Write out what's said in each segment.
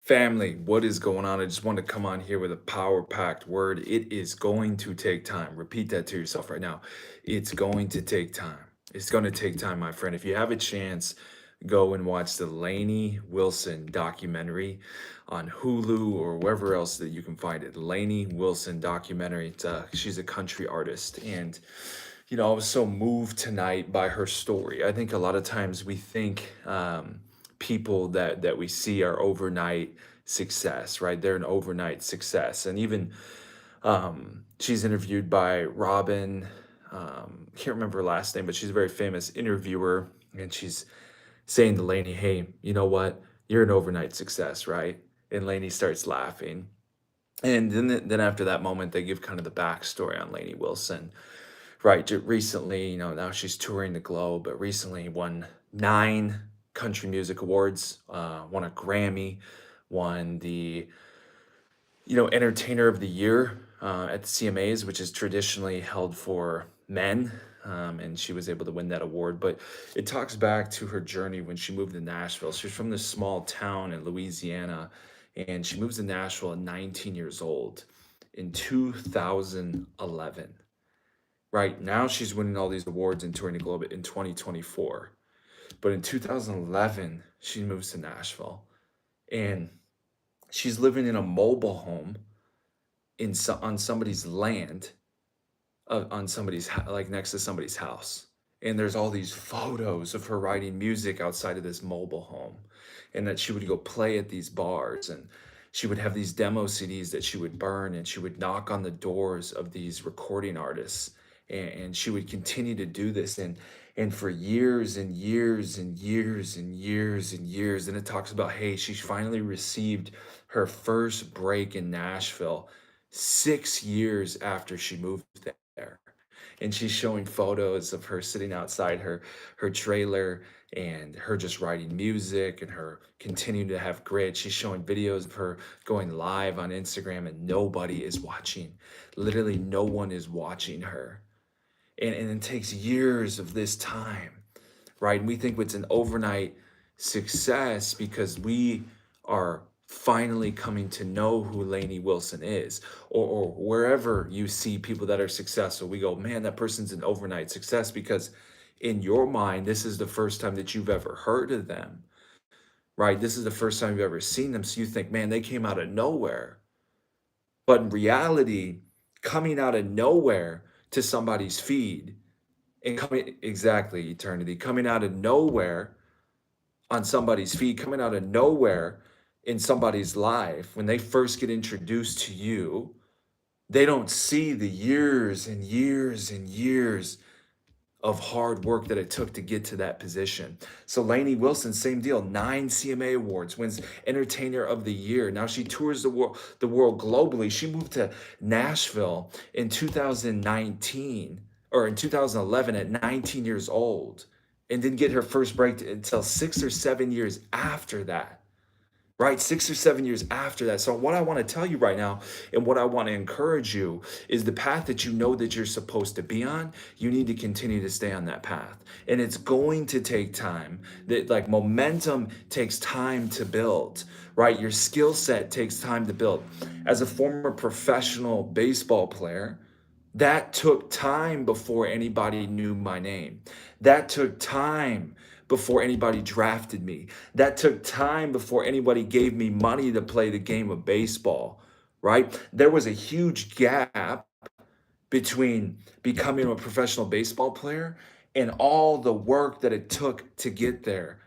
Family, what is going on? I just want to come on here with a power packed word. It is going to take time. Repeat that to yourself right now. It's going to take time. It's going to take time, my friend. If you have a chance, go and watch the Lainey Wilson documentary on Hulu or wherever else that you can find it. Lainey Wilson documentary. She's a country artist. And, I was so moved tonight by her story. I think a lot of times we think, people that we see are overnight success, right? They're an overnight success. And even she's interviewed by Robin. Can't remember her last name, but she's a very famous interviewer, and she's saying to Lainey, "Hey, you know what? You're an overnight success, right?" And Lainey starts laughing. And then after that moment, they give kind of the backstory on Lainey Wilson, right? Recently, now she's touring the globe, but recently won 9 country music awards, won a Grammy, won the, Entertainer of the Year at the CMAs, which is traditionally held for men. And she was able to win that award. But it talks back to her journey when she moved to Nashville. She's from this small town in Louisiana, and she moves to Nashville at 19 years old in 2011. Right now, she's winning all these awards and touring the globe in 2024. But in 2011, she moves to Nashville, and she's living in a mobile home on somebody's land, on like next to somebody's house. And there's all these photos of her writing music outside of this mobile home, and that she would go play at these bars, and she would have these demo CDs that she would burn, and she would knock on the doors of these recording artists, and she would continue to do this, and for years and years and years and years and years. And it talks about, hey, she finally received her first break in Nashville 6 years after she moved there. And she's showing photos of her sitting outside her trailer, and her just writing music, and her continuing to have grit. She's showing videos of her going live on Instagram, and nobody is watching. Literally no one is watching her. And it takes years of this time, right? And we think it's an overnight success because we are finally coming to know who Lainey Wilson is, or wherever you see people that are successful, we go, man, that person's an overnight success because in your mind, this is the first time that you've ever heard of them, right? This is the first time you've ever seen them. So you think, man, they came out of nowhere. But in reality, coming out of nowhere to somebody's feed and coming exactly eternity, coming out of nowhere on somebody's feed, coming out of nowhere in somebody's life, when they first get introduced to you, they don't see the years and years and years of hard work that it took to get to that position. So Lainey Wilson, same deal, 9 CMA awards, wins Entertainer of the Year. Now she tours the world globally. She moved to Nashville in 2019 or in 2011 at 19 years old, and didn't get her first break until 6 or 7 years after that. Right, 6 or 7 years after that. So, what I want to tell you right now, and what I want to encourage you, is the path that you know that you're supposed to be on. You need to continue to stay on that path, and it's going to take time. That like momentum takes time to build. Right, your skill set takes time to build. As a former professional baseball player, that took time before anybody knew my name. That took time before anybody drafted me. That took time before anybody gave me money to play the game of baseball, right? There was a huge gap between becoming a professional baseball player and all the work that it took to get there,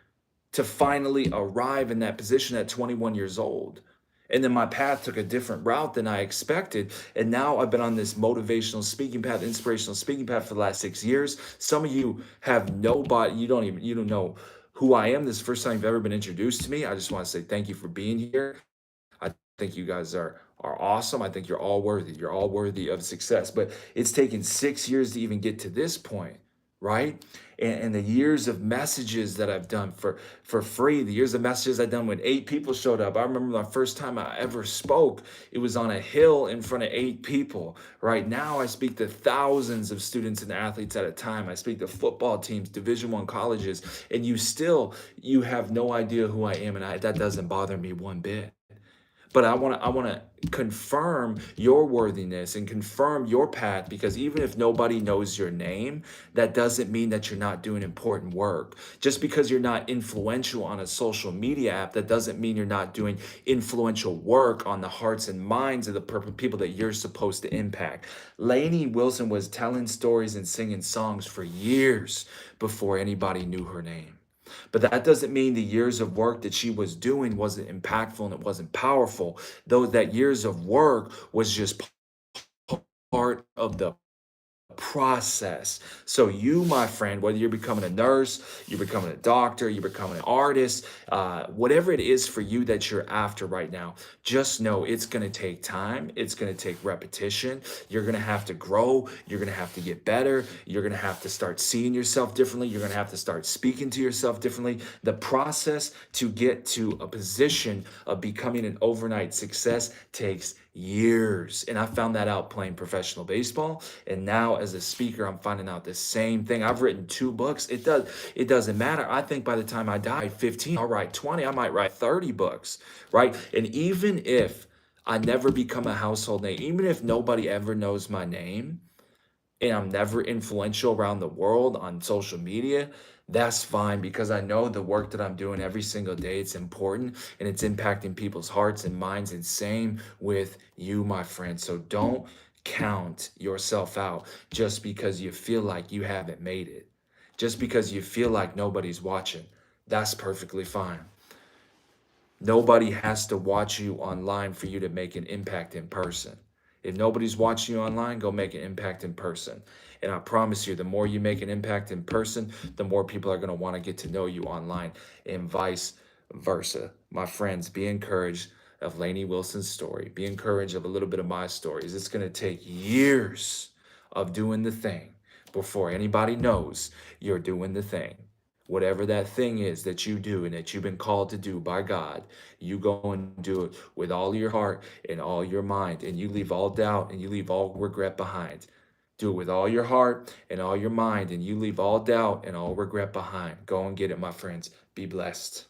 to finally arrive in that position at 21 years old. And then my path took a different route than I expected. And now I've been on this motivational speaking path, inspirational speaking path for the last 6 years. Some of you have nobody, you don't know who I am. This is the first time you've ever been introduced to me. I just want to say thank you for being here. I think you guys are awesome. I think you're all worthy. You're all worthy of success. But it's taken 6 years to even get to this point, right? And the years of messages that I've done for free, the years of messages I've done when 8 people showed up. I remember the first time I ever spoke, it was on a hill in front of 8 people. Right now, I speak to thousands of students and athletes at a time. I speak to football teams, Division I colleges, and you have no idea who I am, and that doesn't bother me one bit. But I want to confirm your worthiness and confirm your path, because even if nobody knows your name, that doesn't mean that you're not doing important work. Just because you're not influential on a social media app, that doesn't mean you're not doing influential work on the hearts and minds of the people that you're supposed to impact. Lainey Wilson was telling stories and singing songs for years before anybody knew her name. But that doesn't mean the years of work that she was doing wasn't impactful and it wasn't powerful. Though that years of work was just part of the process. So you, my friend, whether you're becoming a nurse, you're becoming a doctor, you're becoming an artist, whatever it is for you that you're after right now, just know it's going to take time. It's going to take repetition. You're going to have to grow. You're going to have to get better. You're going to have to start seeing yourself differently. You're going to have to start speaking to yourself differently. The process to get to a position of becoming an overnight success takes years. And I found that out playing professional baseball. And now as a speaker, I'm finding out the same thing. I've written 2 books. It doesn't matter. I think by the time I die, 15, I'll write 20, I might write 30 books, right? And even if I never become a household name, even if nobody ever knows my name, and I'm never influential around the world on social media, that's fine, because I know the work that I'm doing every single day, it's important and it's impacting people's hearts and minds. And same with you, my friend. So don't count yourself out just because you feel like you haven't made it, just because you feel like nobody's watching. That's perfectly fine. Nobody has to watch you online for you to make an impact in person. If nobody's watching you online, go make an impact in person. And I promise you, the more you make an impact in person, the more people are going to want to get to know you online, and vice versa. My friends, be encouraged of Lainey Wilson's story. Be encouraged of a little bit of my stories. It's going to take years of doing the thing before anybody knows you're doing the thing. Whatever that thing is that you do and that you've been called to do by God, you go and do it with all your heart and all your mind, and you leave all doubt and you leave all regret behind. Do it with all your heart and all your mind, and you leave all doubt and all regret behind. Go and get it, my friends. Be blessed.